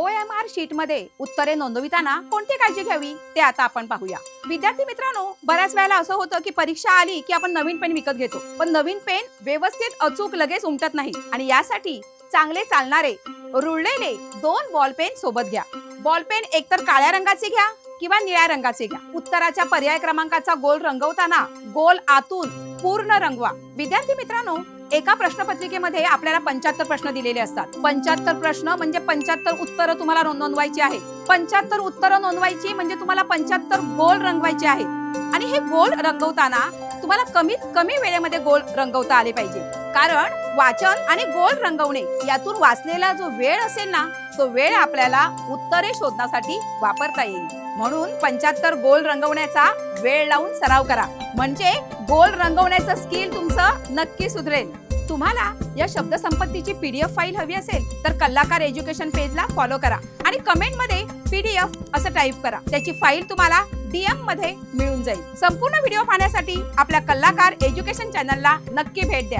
OMR sheet मध्ये उत्तरे नोंदविताना कोणती काळजी घ्यावी ते आता आपण पाहूया। विद्यार्थी मित्रांनो, बऱ्याच वेळेला असं होतं की परीक्षा आली की आपण नवीन पेन विकत घेतो, पण नवीन पेन व्यवस्थित अचूक लगेच उमटत नाही आणि यासाठी चांगले चालणारे रुळलेले 2 बॉल पेन सोबत घ्या। बॉल पेन एकतर काळ्या रंगाचे घ्या किंवा निळ्या रंगाचे घ्या। उत्तराच्या पर्याय क्रमांकाचा गोल रंगवताना गोल आतून पूर्ण रंगवा। विद्यार्थी मित्रांनो, एका प्रश्नपत्रिकेमध्ये आपल्याला 75 प्रश्न दिलेले असतात। 75 प्रश्न म्हणजे 75 उत्तरं तुम्हाला नोंदवायची आहेत। 75 उत्तरं नोंदवायची म्हणजे तुम्हाला 75 गोल रंगवायचे आहेत आणि हे गोल रंगवताना तुम्हाला कमीत कमी वेळेमध्ये गोल रंगवता आले पाहिजे, कारण वाचन आणि गोल रंगवणे यातून वाचलेला जो वेळ असेल ना, तो वेळ आपल्याला उत्तरे शोधण्यासाठी वापरता येईल। म्हणून 75 गोल रंगवण्याचा वेळ लावून सराव करा, म्हणजे गोल रंगवण्याचं स्किल तुमचं नक्की सुधरेल। तुम्हाला या शब्द संपत्तीची PDF फाईल हवी असेल तर कलाकार एज्युकेशन पेजला फॉलो करा आणि कमेंट मध्ये PDF असं टाईप करा। त्याची फाईल तुम्हाला DM मध्ये मिळून जाईल। संपूर्ण व्हिडिओ पाहण्यासाठी आपल्या कलाकार एज्युकेशन चॅनलला नक्की भेट द्या।